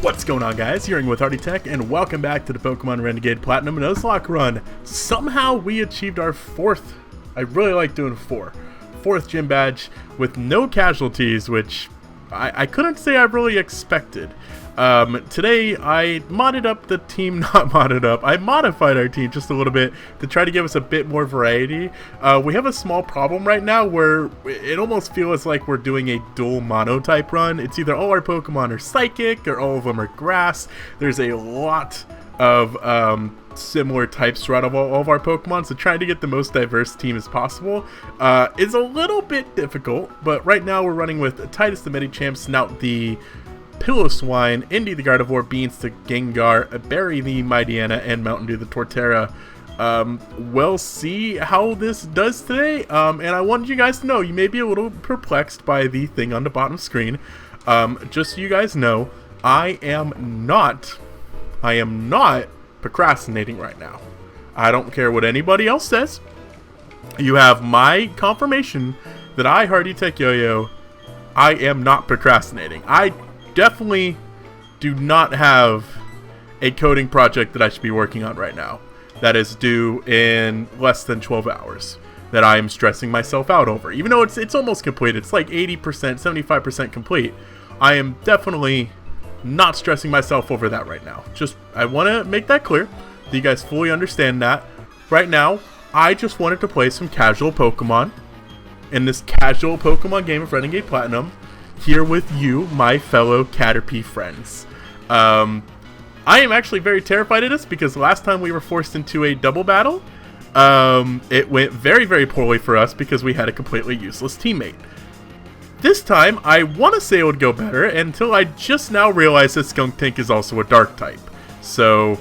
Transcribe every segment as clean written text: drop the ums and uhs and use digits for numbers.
What's going on, guys? You're in with Hardy Tech, and welcome back to the Pokemon Renegade Platinum Nuzlocke run. Somehow we achieved our fourth, I really like doing fourth gym badge with no casualties, which I couldn't say I really expected. Today I modded up the team, not modded up, I modified our team just a little bit to try to give us a bit more variety. We have a small problem right now where it almost feels like we're doing a dual mono type run. It's either all our Pokemon are psychic or all of them are grass. There's a lot of similar types throughout all of our Pokemon, so trying to get the most diverse team as possible is a little bit difficult, but right now we're running with Titus the Medicham, Snout the Piloswine, Indy the Gardevoir, Beans the Gengar, Barry the Mightyena, and Mountain Dew the Torterra. We'll see how this does today, and I wanted you guys to know, you may be a little perplexed by the thing on the bottom screen. Just so you guys know, I am not procrastinating right now. I don't care what anybody else says. You have my confirmation that I, Hardy Tech Yo-Yo, I am not procrastinating. I definitely do not have a coding project that I should be working on right now that is due in less than 12 hours that I am stressing myself out over. Even though it's almost complete, it's like 80%, 75% complete. I am definitely not stressing myself over that right now. Just, I want to make that clear, that you guys fully understand that. Right now, I just wanted to play some casual Pokemon in this casual Pokemon game of Renegade Platinum here with you, my fellow Caterpie friends. I am actually very terrified of this because last time we were forced into a double battle, it went very, very poorly for us because we had a completely useless teammate. This time, I want to say it would go better until I just now realized that Skuntank is also a dark type. So,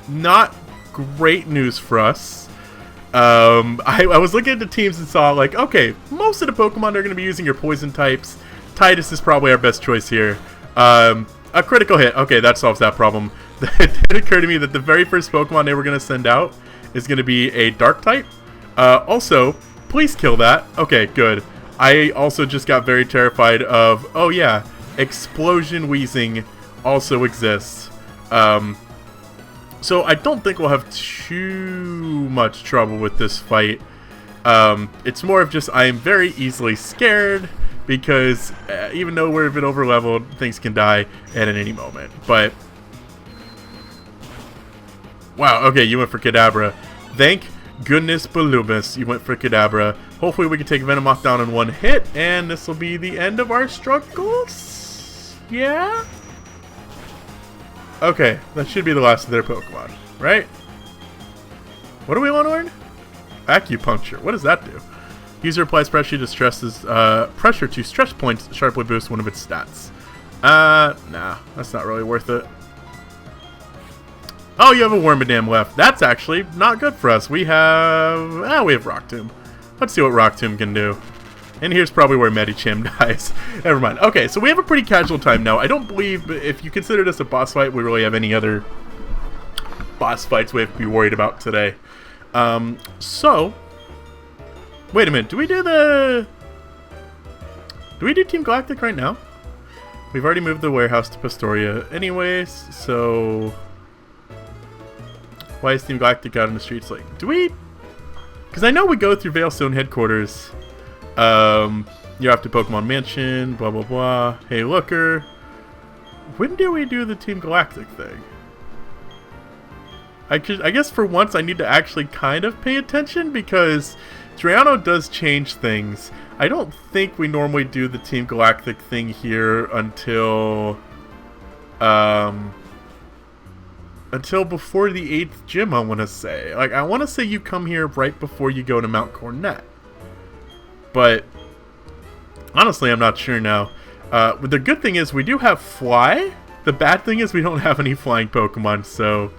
not great news for us. I was looking at the teams and saw, like, okay, most of the Pokemon are going to be using your poison types. Titus is probably our best choice here. A critical hit. Okay, that solves that problem. It did occur to me that the very first Pokemon they were going to send out is going to be a dark type. Also, please kill that. Okay, good. I also just got very terrified of, oh yeah, Explosion Wheezing also exists. So I don't think we'll have too much trouble with this fight. It's more of just I am very easily scared because even though we're a bit over leveled, things can die at any moment. But wow, okay, you went for Kadabra. Thank goodness Baloomus, you went for Kadabra. Hopefully we can take Venomoth down in one hit, and this will be the end of our struggles. Yeah? Okay, that should be the last of their Pokemon, right? What do we want to learn? Acupuncture. What does that do? User applies pressure to stress points sharply boosts one of its stats. Nah, that's not really worth it. Oh, you have a Wormadam left. That's actually not good for us. We have Rock Tomb. Let's see what Rock Tomb can do. And here's probably where Medicham dies. Never mind. Okay, so we have a pretty casual time now. I don't believe, if you consider this a boss fight, we really have any other boss fights we have to be worried about today. So, wait a minute. Do we do Team Galactic right now? We've already moved the warehouse to Pastoria anyways, so why is Team Galactic out in the streets? Like, do we? Because I know we go through Veilstone headquarters. You're off to Pokemon Mansion, blah blah blah. Hey looker, when do we do the Team Galactic thing? I guess for once I need to actually kind of pay attention because Triano does change things. I don't think we normally do the Team Galactic thing here until before the 8th gym, I want to say. Like, I want to say you come here right before you go to Mount Cornet. But honestly, I'm not sure now. The good thing is we do have Fly. The bad thing is we don't have any flying Pokemon, so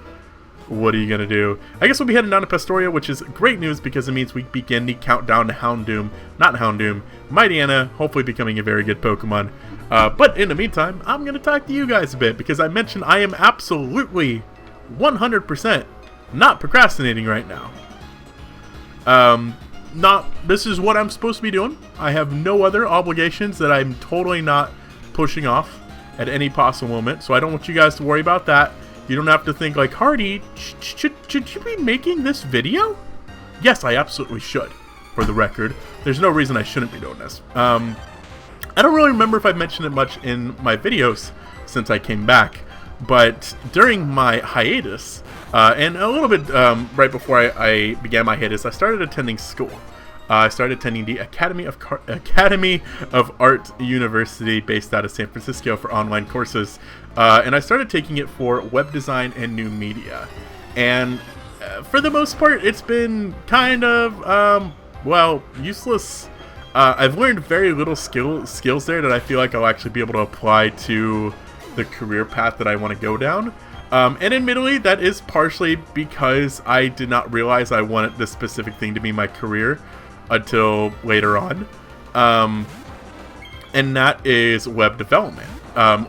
what are you going to do? I guess we'll be heading down to Pastoria, which is great news because it means we begin the countdown to Houndoom, Mightyena, hopefully becoming a very good Pokemon. But in the meantime, I'm going to talk to you guys a bit because I mentioned I am absolutely 100% not procrastinating right now. This is what I'm supposed to be doing. I have no other obligations that I'm totally not pushing off. at any possible moment. So I don't want you guys to worry about that. You don't have to think like, Hardy, should you be making this video? Yes, I absolutely should, for the record. There's no reason I shouldn't be doing this. I don't really remember if I've mentioned it much in my videos since I came back, but during my hiatus, and a little bit right before I began my hiatus, I started attending school. I started attending the Academy of Art University based out of San Francisco for online courses, and I started taking it for web design and new media. And for the most part, it's been kind of, well, useless. I've learned very little skills there that I feel like I'll actually be able to apply to the career path that I want to go down. And admittedly, that is partially because I did not realize I wanted this specific thing to be my career until later on. And that is web development.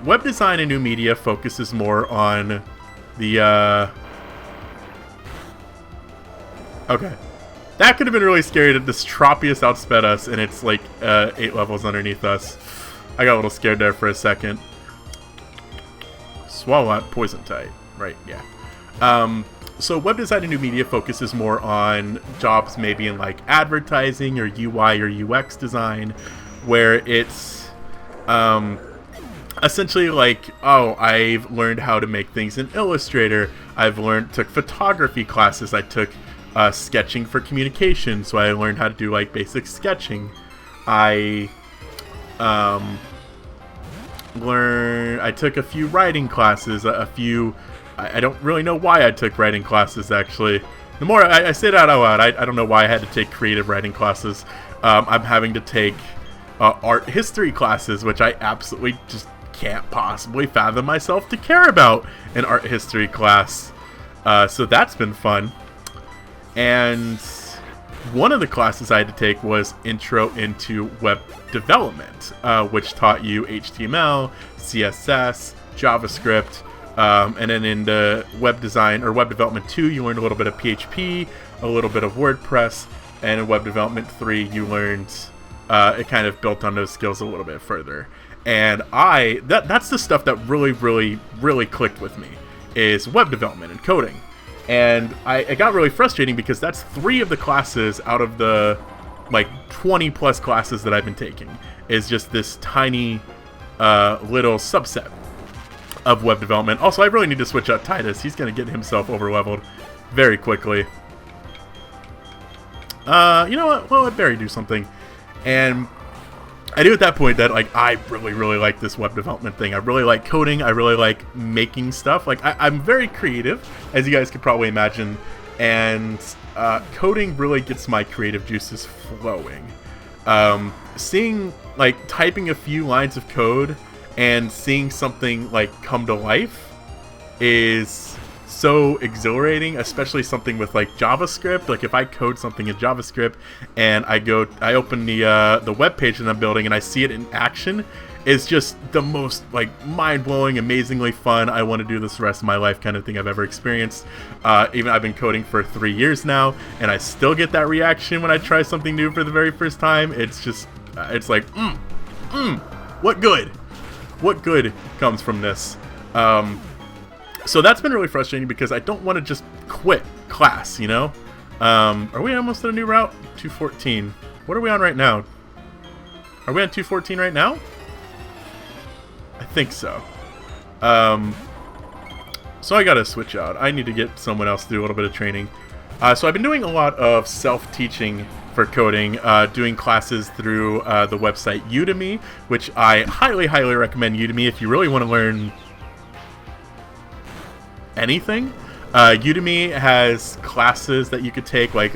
Web design and new media focuses more on the... Okay. That could have been really scary that this Tropius outsped us and it's like 8 levels underneath us. I got a little scared there for a second. Swallow poison type, right? Yeah. So web design and new media focuses more on jobs maybe in like advertising or UI or UX design, where it's essentially like, oh, I've learned how to make things in Illustrator. Took photography classes. I took sketching for communication, so I learned how to do like basic sketching. I took a few writing classes, I don't really know why I took writing classes, actually. The more I say that out loud, I don't know why I had to take creative writing classes. I'm having to take art history classes, which I absolutely just can't possibly fathom myself to care about an art history class. So that's been fun. And one of the classes I had to take was Intro into Web Development, which taught you HTML, CSS, JavaScript, and then in the Web Design or Web Development 2, you learned a little bit of PHP, a little bit of WordPress, and in Web Development 3, you learned, it kind of built on those skills a little bit further. And that's the stuff that really clicked with me, is web development and coding. And it got really frustrating because that's 3 of the classes out of the like 20 plus classes that I've been taking, is just this tiny little subset of web development. Also, I really need to switch out Titus. He's going to get himself over-leveled very quickly. You know what? Well, I'd better do something. And I knew at that point that like I really like this web development thing. I really like coding. I really like making stuff. Like I'm very creative, as you guys could probably imagine, and coding really gets my creative juices flowing. Seeing like typing a few lines of code and seeing something like come to life is so exhilarating, especially something with like JavaScript. Like if I code something in JavaScript and I open the web page that I'm building and I see it in action, is just the most like mind-blowing, amazingly fun, I want to do this the rest of my life kind of thing I've ever experienced. Even I've been coding for 3 years now, and I still get that reaction when I try something new for the very first time. It's just, it's like, what good comes from this? So that's been really frustrating because I don't want to just quit class, you know? Are we almost at a new route? 214. What are we on right now? Are we on 214 right now? I think so. So I gotta switch out. I need to get someone else to do a little bit of training. So I've been doing a lot of self-teaching for coding, doing classes through the website Udemy, which I highly recommend Udemy if you really want to learn anything. Udemy has classes that you could take, like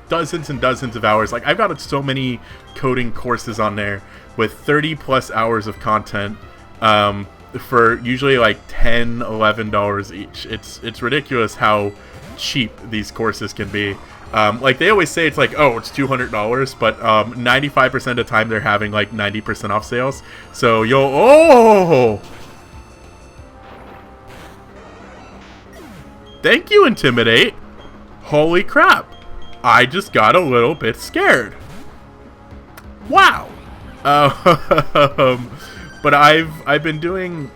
dozens and dozens of hours. Like I've got so many coding courses on there with 30 plus hours of content for usually like $10-11 each. It's ridiculous how cheap these courses can be. Like they always say it's like, oh, it's $200, but 95% of the time they're having like 90% off sales. So thank you, Intimidate. Holy crap. I just got a little bit scared. Wow. But I've been doing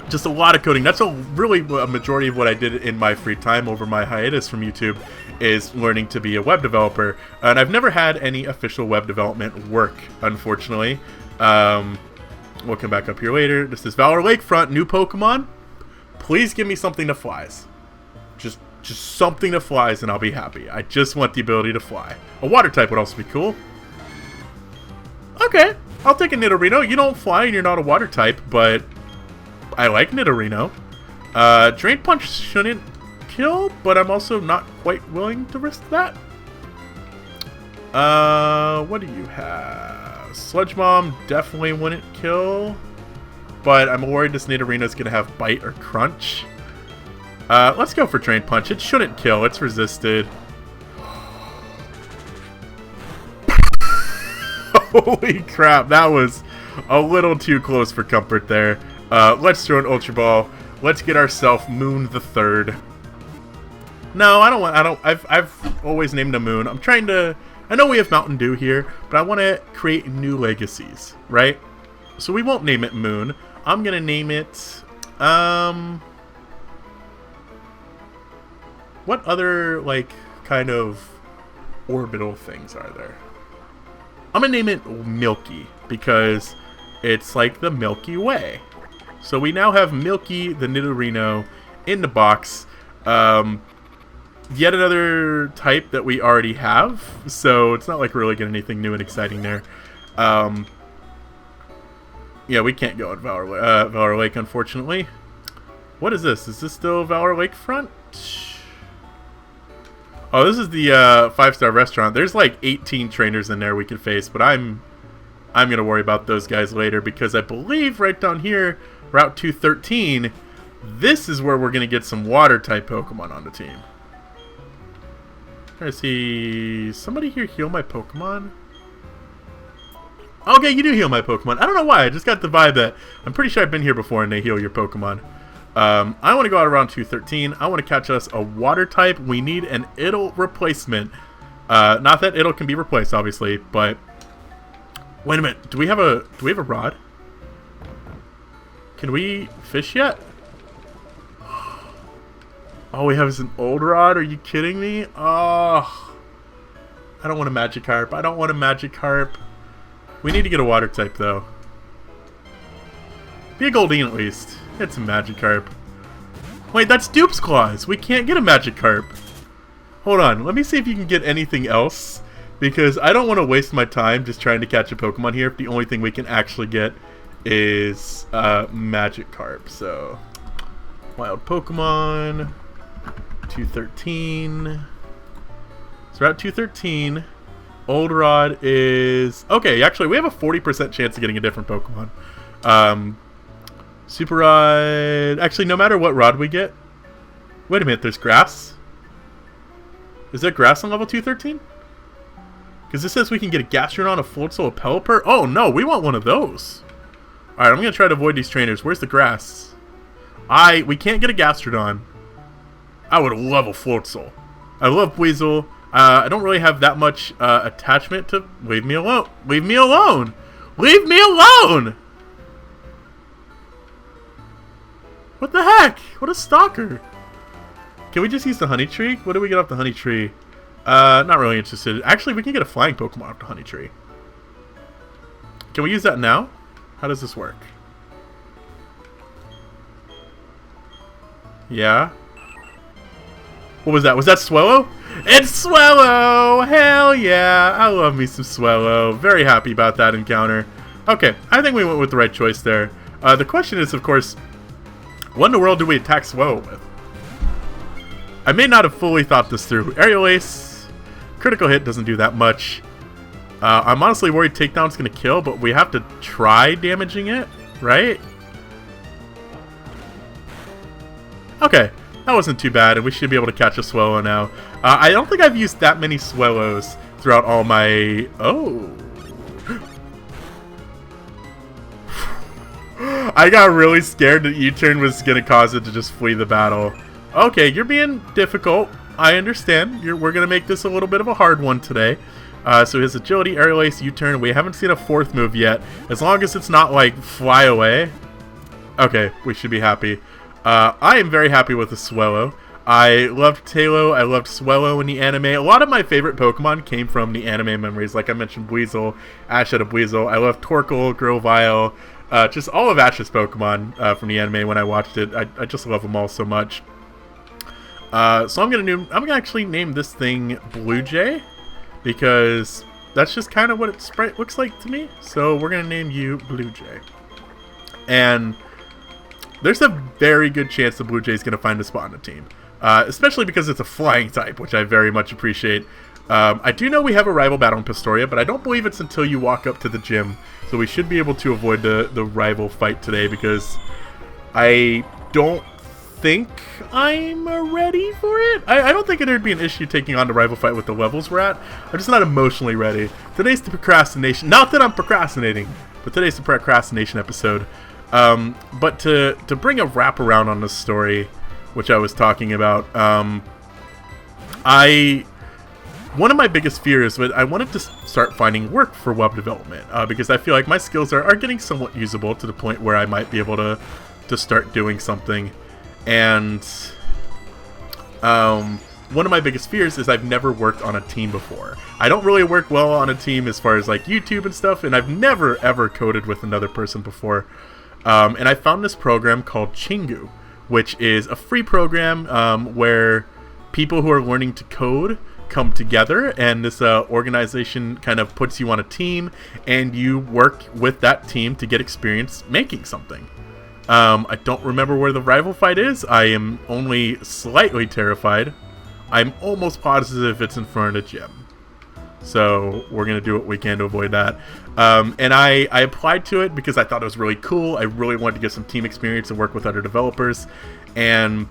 just a lot of coding. That's really a majority of what I did in my free time over my hiatus from YouTube, is learning to be a web developer. And I've never had any official web development work, unfortunately. We'll come back up here later. This is Valor Lakefront, new Pokemon. Please give me something that flies. Just something that flies and I'll be happy. I just want the ability to fly. A water type would also be cool. Okay, I'll take a Nidorino. You don't fly and you're not a water type, but I like Nidorino. Drain Punch shouldn't kill, but I'm also not quite willing to risk that. What do you have? Sludge Bomb definitely wouldn't kill, but I'm worried this Nidorino's gonna have Bite or Crunch. Let's go for Drain Punch. It shouldn't kill. It's resisted. Holy crap, that was a little too close for comfort there. Let's throw an Ultra Ball. Let's get ourselves Moon the Third. No, I've always named a Moon. I'm trying to... I know we have Mountain Dew here, but I want to create new legacies, right? So we won't name it Moon. I'm going to name it... What other, like, kind of orbital things are there? I'm going to name it Milky, because it's like the Milky Way. So we now have Milky, the Nidorino, in the box. Yet another type that we already have, so it's not like we're really getting anything new and exciting there. Yeah, we can't go at Valor Lake, unfortunately. What is this? Is this still Valor Lakefront? Oh, this is the 5-star restaurant. There's like 18 trainers in there we can face, but I'm gonna worry about those guys later, because I believe right down here, Route 213, this is where we're gonna get some water type Pokemon on the team. I see somebody here heal my Pokemon. Okay, you do heal my Pokemon. I don't know why. I just got the vibe that I'm pretty sure I've been here before and they heal your Pokemon. I want to go out around 213. I want to catch us a water type. We need an Idle replacement. Not that Idle can be replaced, obviously, but wait a minute. Do we have a rod? Can we fish yet? All we have is an old rod. Are you kidding me? Oh, I don't want a Magikarp. I don't want a Magikarp. We need to get a water type, though. Be a Goldeen, at least. It's a Magikarp. Wait, that's Dupe's Claws. We can't get a Magikarp. Hold on. Let me see if you can get anything else, because I don't want to waste my time just trying to catch a Pokemon here if the only thing we can actually get is Magikarp. So, wild Pokemon. 213. So we're at 213. Old Rod is... Okay, actually, we have a 40% chance of getting a different Pokemon. Super Rod... Actually, no matter what Rod we get... Wait a minute, there's Grass? Is there Grass on level 213? Because this says we can get a Gastrodon, a Floatzel, a Pelipper. Oh, no, we want one of those. Alright, I'm going to try to avoid these trainers. Where's the Grass? We can't get a Gastrodon. I would love a Floatzel. I love Weasel. I don't really have that much attachment to... Leave me alone. Leave me alone. Leave me alone. What the heck? What a stalker. Can we just use the Honey Tree? What do we get off the Honey Tree? Not really interested. Actually, we can get a flying Pokemon off the Honey Tree. Can we use that now? How does this work? Yeah. What was that? Was that Swellow? It's Swellow! Hell yeah! I love me some Swellow. Very happy about that encounter. Okay, I think we went with the right choice there. The question is, of course, what in the world do we attack Swellow with? I may not have fully thought this through. Aerial Ace. Critical hit doesn't do that much. I'm honestly worried Takedown's going to kill, but we have to try damaging it, right? Okay. That wasn't too bad, and we should be able to catch a Swellow now. I don't think I've used that many Swellows throughout all my... Oh. I got really scared that U-turn was going to cause it to just flee the battle. Okay, you're being difficult. I understand. We're going to make this a little bit of a hard one today. So his agility, aerial ace, U-turn. We haven't seen a fourth move yet. As long as it's not like fly away. Okay, we should be happy. I am very happy with the Swellow. I loved Talo, I loved Swellow in the anime. A lot of my favorite Pokemon came from the anime memories. Like I mentioned, Weasel, Ash had a Weasel. I loved Torkoal, Grovyle, just all of Ash's Pokemon from the anime when I watched it. I just love them all so much. So I'm gonna actually name this thing Blue Jay, because that's just kind of what its sprite looks like to me. So we're gonna name you Blue Jay. And there's a very good chance the Blue Jay is gonna find a spot on the team. Especially because it's a flying type, which I very much appreciate. I do know we have a rival battle in Pastoria, but I don't believe it's until you walk up to the gym. So we should be able to avoid the rival fight today, because I don't think I'm ready for it. I don't think there'd be an issue taking on the rival fight with the levels we're at. I'm just not emotionally ready. Today's the procrastination. Not that I'm procrastinating, but today's the procrastination episode. But to bring a wraparound on this story, which I was talking about, one of my biggest fears was I wanted to start finding work for web development, because I feel like my skills are getting somewhat usable to the point where I might be able to start doing something. And one of my biggest fears is I've never worked on a team before. I don't really work well on a team as far as like YouTube and stuff, and I've never ever coded with another person before. And I found this program called Chingu, which is a free program where people who are learning to code come together, and this organization kind of puts you on a team, and you work with that team to get experience making something. I don't remember where the rival fight is. I am only slightly terrified. I'm almost positive it's in front of the gym. So we're going to do what we can to avoid that. And I applied to it because I thought it was really cool. I really wanted to get some team experience and work with other developers. And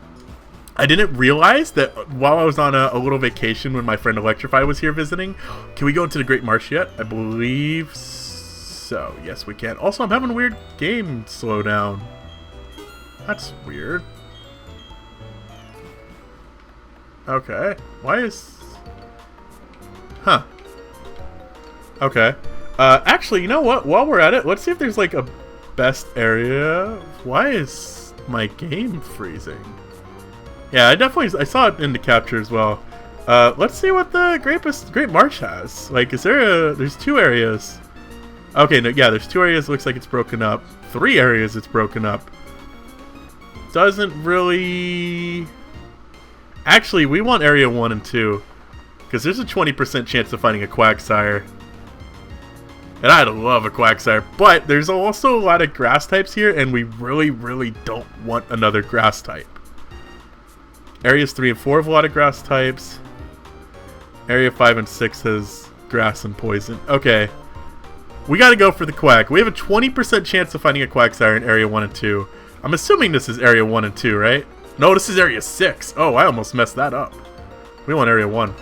I didn't realize that while I was on a little vacation when my friend Electrify was here visiting. Can we go into the Great Marsh yet? I believe so. Yes, we can. Also, I'm having a weird game slowdown. That's weird. Okay. Why is... Huh. Okay. Actually, you know what? While we're at it, let's see if there's like a best area. Why is my game freezing? Yeah, I saw it in the capture as well. Let's see what the Great Marsh has. Like, there's 2 areas. Okay, no, yeah, there's 2 areas. Looks like it's broken up. 3 areas it's broken up. Doesn't really... Actually, we want area 1 and 2. Because there's a 20% chance of finding a Quagsire. And I'd love a Quagsire. But there's also a lot of grass types here, and we really, really don't want another grass type. Areas 3 and 4 have a lot of grass types. Area 5 and 6 has grass and poison. Okay. We gotta go for the Quag. We have a 20% chance of finding a Quagsire in Area 1 and 2. I'm assuming this is Area 1 and 2, right? No, this is Area 6. Oh, I almost messed that up. We want Area 1.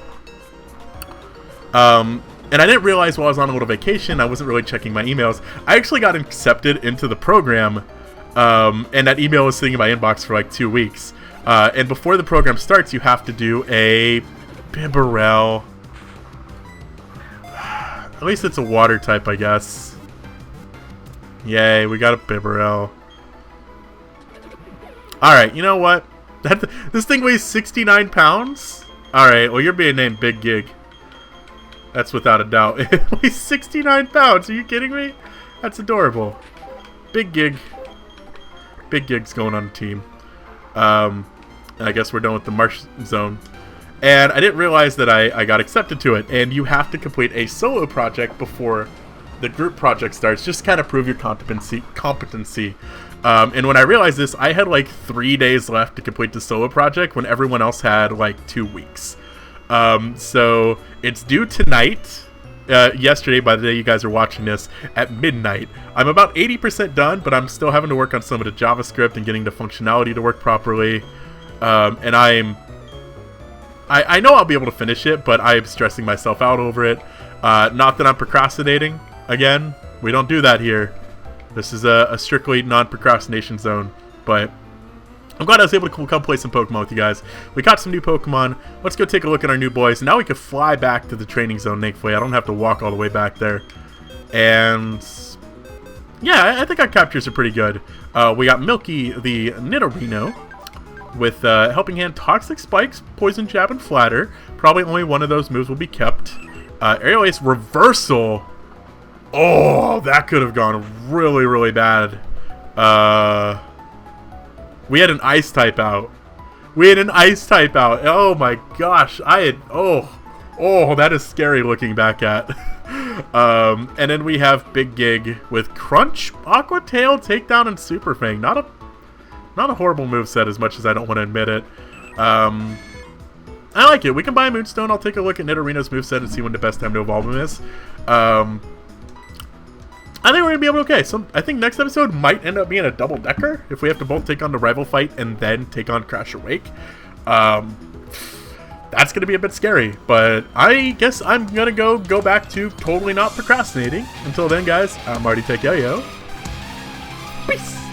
And I didn't realize while I was on a little vacation, I wasn't really checking my emails. I actually got accepted into the program, and that email was sitting in my inbox for like 2 weeks. And before the program starts, you have to do a Bibarel. At least it's a water type, I guess. Yay, we got a Bibarel. Alright, you know what? This thing weighs 69 pounds? Alright, well, you're being named Big Gig. That's without a doubt. It weighs 69 pounds. Are you kidding me? That's adorable. Big Gig. Big Gig's going on the team. And I guess we're done with the Marsh zone. And I didn't realize that I got accepted to it. And you have to complete a solo project before the group project starts. Just kind of prove your competency. And when I realized this, I had like 3 days left to complete the solo project when everyone else had like 2 weeks. So it's due tonight, yesterday by the day you guys are watching this, at midnight. I'm about 80% done, but I'm still having to work on some of the JavaScript and getting the functionality to work properly. And I know I'll be able to finish it, but I'm stressing myself out over it. Not that I'm procrastinating. Again, we don't do that here. This is a strictly non-procrastination zone, but I'm glad I was able to come play some Pokemon with you guys. We got some new Pokemon. Let's go take a look at our new boys. Now we can fly back to the training zone, thankfully. I don't have to walk all the way back there. And yeah, I think our captures are pretty good. We got Milky, the Nidorino, with Helping Hand, Toxic Spikes, Poison Jab, and Flatter. Probably only one of those moves will be kept. Aerial Ace Reversal. Oh, that could have gone really, really bad. We had an Ice type out. Oh my gosh. Oh, that is scary looking back at. And then we have Big Gig with Crunch, Aqua Tail, Takedown, and Super Fang. Not a horrible moveset as much as I don't want to admit it. I like it. We can buy a Moonstone. I'll take a look at Nidorino's moveset and see when the best time to evolve him is. I think we're going to be able to okay. So I think next episode might end up being a double-decker if we have to both take on the rival fight and then take on Crash Awake. That's going to be a bit scary, but I guess I'm going to go back to totally not procrastinating. Until then, guys, I'm Marty Tech Yo-Yo. Peace!